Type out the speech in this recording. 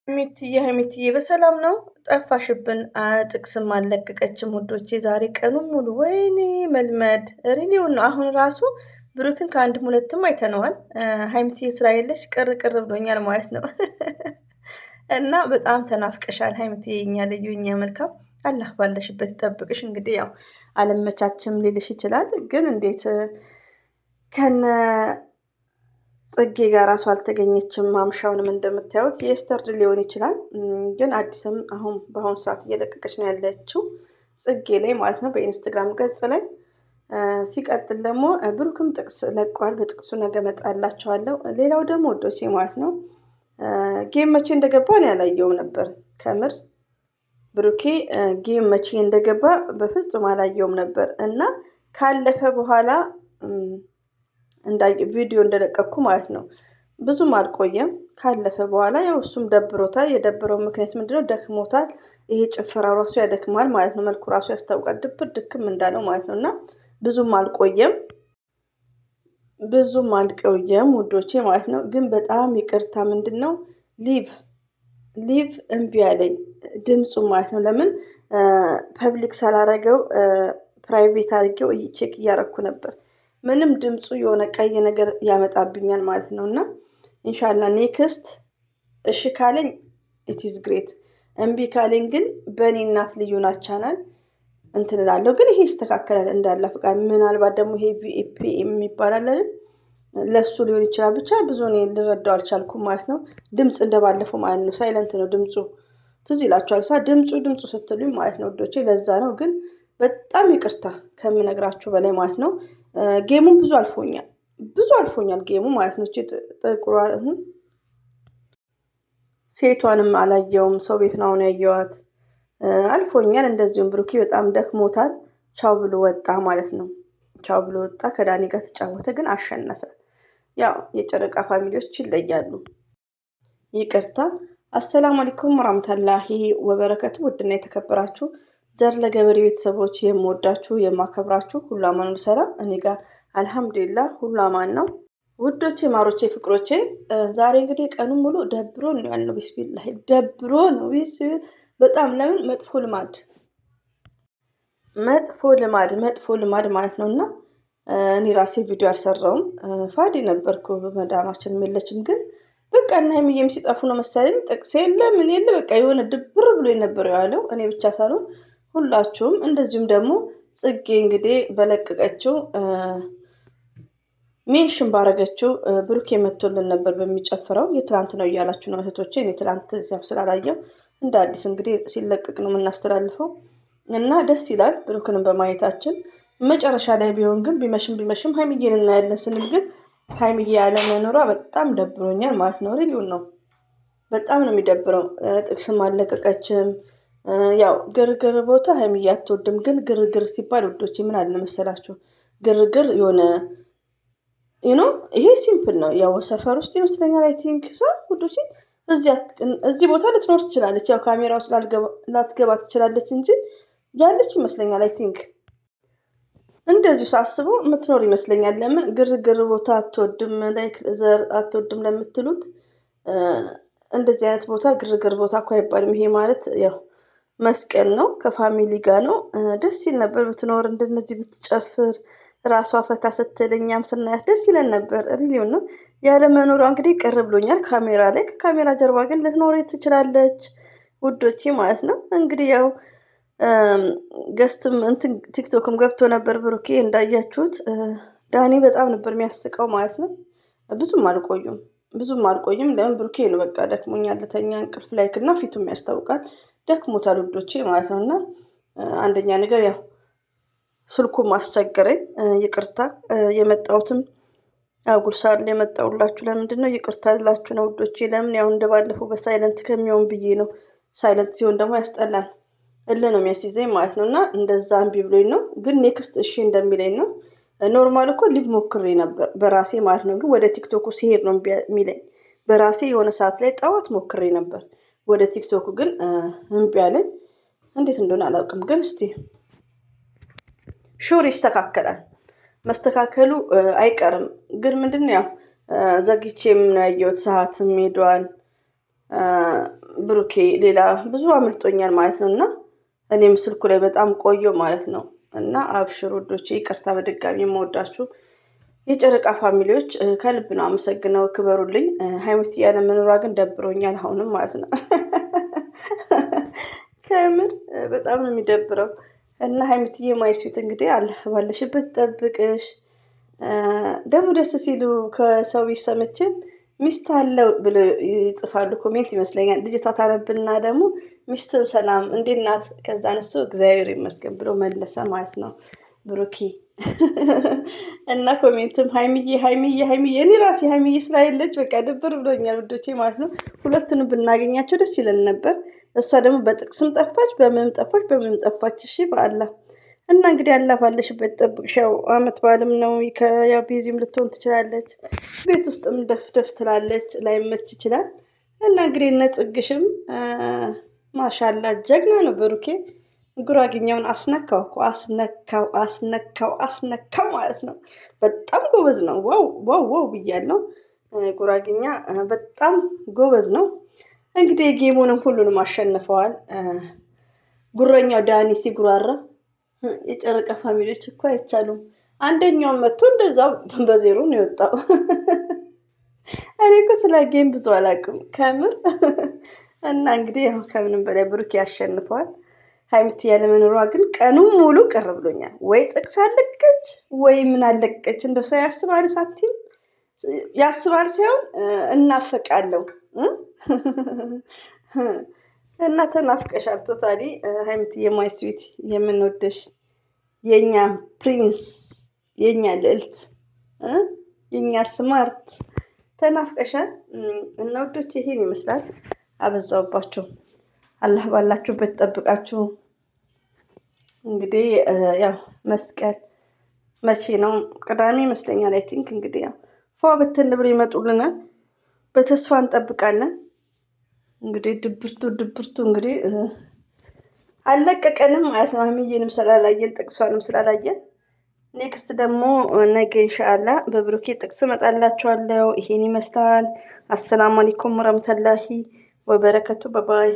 ሀይሚትዬ በሰላም ነው? ጠፋሽብን። ጥቅስም አልለቀቀችም ውዶቼ። ዛሬ ቀኑን ሙሉ ወይኔ መልመድ ሪሊውን ነው። አሁን ራሱ ብሩክን ከአንድም ሁለትም አይተነዋል። ሀይሚትዬ ስላየለች ቅር ቅር ብሎኛል ማለት ነው። እና በጣም ተናፍቀሻል ሀይሚትዬ፣ የኛ ልዩ የኛ መልካም። አላህ ባለሽበት ይጠብቅሽ። እንግዲህ ያው አለመቻችም ሊልሽ ይችላል፣ ግን እንዴት ከነ ጽጌ ጋር ራሱ አልተገኘችም። ማምሻውንም እንደምታዩት የስተርድ ሊሆን ይችላል፣ ግን አዲስም አሁን በአሁን ሰዓት እየለቀቀች ነው ያለችው ጽጌ ላይ ማለት ነው፣ በኢንስታግራም ገጽ ላይ። ሲቀጥል ደግሞ ብሩክም ጥቅስ ለቋል። በጥቅሱ ነገ እመጣላችኋለሁ። ሌላው ደግሞ ወዶቼ ማለት ነው ጌም መቼ እንደገባ ነው ያላየውም ነበር። ከምር ብሩኬ ጌም መቼ እንደገባ በፍጹም አላየውም ነበር እና ካለፈ በኋላ ቪዲዮ እንደለቀኩ ማለት ነው። ብዙም አልቆየም። ካለፈ በኋላ ያው እሱም ደብሮታል። የደብረው ምክንያት ምንድነው? ደክሞታል። ይሄ ጭፈራው ራሱ ያደክማል ማለት ነው። መልኩ ራሱ ያስታውቃል፣ ድብር ድክም እንዳለው ማለት ነው። እና ብዙም አልቆየም ውዶቼ ማለት ነው። ግን በጣም ይቅርታ ምንድን ነው ሊቭ እምቢ አለኝ ድምፁ ማለት ነው። ለምን ፐብሊክ ሳላረገው ፕራይቬት አድርጌው ቼክ እያረኩ ነበር። ምንም ድምፁ የሆነ ቀይ ነገር ያመጣብኛል ማለት ነው። እና ኢንሻላ ኔክስት እሺ ካለኝ ኢትስ ግሬት፣ እምቢ ካለኝ ግን በእኔ እናት ልዩ ናት ቻናል እንትን እላለሁ። ግን ይሄ ይስተካከላል እንዳለ ፍቃድ። ምናልባት ደግሞ ይሄ ቪኤፒ የሚባል አለ አይደል? ለሱ ሊሆን ይችላል። ብቻ ብዙ እኔ ልረዳው አልቻልኩም ማለት ነው። ድምፅ እንደባለፈው ማለት ነው፣ ሳይለንት ነው ድምፁ። ትዝ ይላችኋል ድምፁ ስትሉኝ ማለት ነው ወዶቼ። ለዛ ነው። ግን በጣም ይቅርታ ከምነግራችሁ በላይ ማለት ነው። ጌሙን ብዙ አልፎኛል ጌሙ ማለት ነው። ጥቁሯ ሴቷንም አላየውም። ሰው ቤት ነው አሁን ያየዋት። አልፎኛል። እንደዚሁም ብሩኬ በጣም ደክሞታል። ቻው ብሎ ወጣ ማለት ነው። ቻው ብሎ ወጣ። ከዳኒ ጋር ተጫወተ፣ ግን አሸነፈ። ያው የጨረቃ ፋሚሊዎች ይለያሉ። ይቅርታ። አሰላሙ አለይኩም ወራህመቱላሂ ወበረከቱ። ውድና የተከበራችሁ ዘር ለገበሬ ቤተሰቦች የምወዳችሁ የማከብራችሁ ሁሉ አማን ሰላም፣ እኔ ጋር አልሐምዱሊላህ ሁሉ አማን ነው። ውዶቼ ማሮቼ ፍቅሮቼ፣ ዛሬ እንግዲህ ቀኑን ሙሉ ደብሮ ነው ያለው። ቢስሚላህ ደብሮ ነው በጣም። ለምን መጥፎ ልማድ ማለት ነው። እና እኔ ራሴ ቪዲዮ አልሰራውም። ፋዲ ነበርኩ፣ መዳማችን የለችም። ግን በቃ እና ሀይሚዬም ሲጠፉ ነው መሰለኝ ጥቅስ የለ ምን የለ፣ በቃ የሆነ ድብር ብሎ የነበረው ያለው እኔ ብቻ ሳልሆን ሁላችሁም። እንደዚሁም ደግሞ ጽጌ እንግዲህ በለቀቀችው ሜንሽን ባረገችው ብሩኬ መቶልን ነበር በሚጨፍረው። የትላንት ነው እያላችሁ ነው እህቶቼ። እኔ ትላንት ስላላየው እንደ አዲስ እንግዲህ ሲለቀቅ ነው የምናስተላልፈው እና ደስ ይላል ብሩክንም በማየታችን። መጨረሻ ላይ ቢሆን ግን ቢመሽም ሀይሚዬን እናያለን ስንል ግን ሀይሚዬ ያለመኖሯ በጣም ደብሮኛል ማለት ነው። ሪሊውን ነው፣ በጣም ነው የሚደብረው። ጥቅስም አለቀቀችም። ያው ግርግር ቦታ ሀይሚዬ አትወድም። ግን ግርግር ሲባል ውዶቼ ምን አለ መሰላችሁ፣ ግርግር የሆነ ይሄ ሲምፕል ነው። ያው ሰፈር ውስጥ ይመስለኛል አይ ቲንክ ውዶቼ። እዚህ ቦታ ልትኖር ትችላለች። ያው ካሜራ ውስጥ ላትገባ ትችላለች እንጂ ያለች ይመስለኛል አይ ቲንክ። እንደዚሁ ሳስበው የምትኖር ይመስለኛል። ለምን ግርግር ቦታ አትወድም፣ ላይክ ዘር አትወድም ለምትሉት እንደዚህ አይነት ቦታ ግርግር ቦታ እኮ አይባልም። ይሄ ማለት ያው መስቀል ነው፣ ከፋሚሊ ጋር ነው። ደስ ይል ነበር ብትኖር፣ እንደነዚህ ብትጨፍር፣ ራሷ ፈታ ስትል እኛም ስናያት ደስ ይለን ነበር። ሪሊውን ነው። ያለ መኖሯ እንግዲህ ቅር ብሎኛል ካሜራ ላይ። ከካሜራ ጀርባ ግን ልትኖር ትችላለች ውዶቼ ማለት ነው። እንግዲህ ያው ገስትም እንትን ቲክቶክም ገብቶ ነበር ብሩኬ እንዳያችሁት። ዳኒ በጣም ነበር የሚያስቀው ማለት ነው። ብዙም አልቆዩም። ለምን ብሩኬ ነው በቃ ደክሞኛል ልተኛ እንቅልፍ ላይክ እና ፊቱም ያስታውቃል ደክሞታል ውዶቼ ማለት ነው። እና አንደኛ ነገር ያው ስልኩም አስቸገረኝ። ይቅርታ የመጣሁትም አጉል ሰዓት ላይ የመጣሁላችሁ ለምንድን ነው? ይቅርታ ልላችሁ ነው ውዶቼ። ለምን ያው እንደባለፈው በሳይለንት ከሚሆን ብዬ ነው። ሳይለንት ሲሆን ደግሞ ያስጠላል፣ እልህ ነው የሚያስይዘኝ ማለት ነው። እና እንደዛ እምቢ ብሎኝ ነው። ግን ኔክስት እሺ እንደሚለኝ ነው። ኖርማል እኮ ሊቭ ሞክሬ ነበር በራሴ ማለት ነው። ግን ወደ ቲክቶኩ ሲሄድ ነው የሚለኝ። በራሴ የሆነ ሰዓት ላይ ጠዋት ሞክሬ ነበር ወደ ቲክቶኩ፣ ግን እምቢ አለኝ። እንዴት እንደሆነ አላውቅም። ግን እስቲ ሹር ይስተካከላል። መስተካከሉ አይቀርም። ግን ምንድን ነው ያው ዘግቼም ነው ያየሁት። ሰዓትም ሄዷል። ብሩኬ ሌላ ብዙ አምልጦኛል ማለት ነው እና እኔም ስልኩ ላይ በጣም ቆየሁ ማለት ነው። እና አብሽሩ ውዶቼ፣ ይቅርታ በድጋሚ የምወዳችሁ የጨረቃ ፋሚሊዎች ከልብ ነው አመሰግነው፣ ክበሩልኝ። ሀይሚት ያለ መኖሯ ግን ደብሮኛል አሁንም ማለት ነው። ከምር በጣም ነው የሚደብረው። እና ሀይሚትዬ ማይስዊት እንግዲህ አላህ ባለሽበት ጠብቅሽ። ደግሞ ደስ ሲሉ ከሰው ቤት ሰምቼም ሚስት አለው ብሎ ይጽፋሉ ኮሜንት ይመስለኛል። ልጅቷ ታነብና ደግሞ ሚስትን ሰላም እንዴት ናት? ከዛን እሱ እግዚአብሔር ይመስገን ብሎ መለሰ ማለት ነው ብሩኬ። እና ኮሜንትም ሀይሚዬ ሀይሚዬ ሀይሚዬ፣ እኔ ራሴ ሀይሚዬ ስላየለች በቃ ድብር ብሎኛል ውዶቼ ማለት ነው። ሁለቱንም ብናገኛቸው ደስ ይለን ነበር። እሷ ደግሞ በጥቅስም ጠፋች፣ በምንም ጠፋች፣ በምንም ጠፋች። እሺ በአላህ እና እንግዲህ አላህ ባለሽበት ጠብቅሽ። ያው አመት በዓልም ነው፣ ያው ቢዚም ልትሆን ትችላለች፣ ቤት ውስጥም ደፍ ደፍ ትላለች፣ ላይመች ይችላል። እና እንግዲህ እነ ጽግሽም ማሻላ ጀግና ነው ብሩኬ። ጉራጌኛውን አስነካው እኮ አስነካው አስነካው አስነካው ማለት ነው። በጣም ጎበዝ ነው። ዋው ዋው ዋው ብያለሁ። ጉራጌኛ በጣም ጎበዝ ነው። እንግዲህ ጌሙንም ሁሉንም አሸንፈዋል። ጉረኛው ዳኒ ሲጉራራ የጨረቃ ፋሚሊዎች እኮ አይቻሉም። አንደኛውን መጥቶ እንደዛው በዜሮ ነው የወጣው። እኔ እኮ ስለ ጌም ብዙ አላውቅም ከምር። እና እንግዲህ ያው ከምንም በላይ ብሩክ ያሸንፈዋል። ሀይሚት ያለመኖሯ ግን ቀኑን ሙሉ ቅር ብሎኛል። ወይ ጥቅስ አለቀች ወይ ምን አለቀች። እንደው ሰው ያስባል ሳቲም ያስባል ሳይሆን እናፈቃለሁ እና ተናፍቀሻል ቶታሊ ሀይሚት የማይ ስዊት የምንወደሽ የኛ ፕሪንስ የኛ ልዕልት የኛ ስማርት ተናፍቀሻል። እና ውዶች ይሄን ይመስላል። አበዛውባችሁ። አላህ ባላችሁበት ጠብቃችሁ። እንግዲህ ያው መስቀል መቼ ነው? ቅዳሜ ይመስለኛል። አይ ቲንክ እንግዲህ ያው ፏ በተን ብሎ ይመጡልናል። በተስፋ እንጠብቃለን። እንግዲህ ድብርቱ እንግዲህ አልለቀቀንም ማለት ነው። ሀይሚዬንም ስላላየን ጥቅሷንም ስላላየን ኔክስት ደግሞ ነገ ኢንሻአላ በብሩኬ ጥቅስ እመጣላችኋለሁ። ይሄን ይመስላል። አሰላሙ አለይኩም ወራህመቱላሂ ወበረከቱ። ባባይ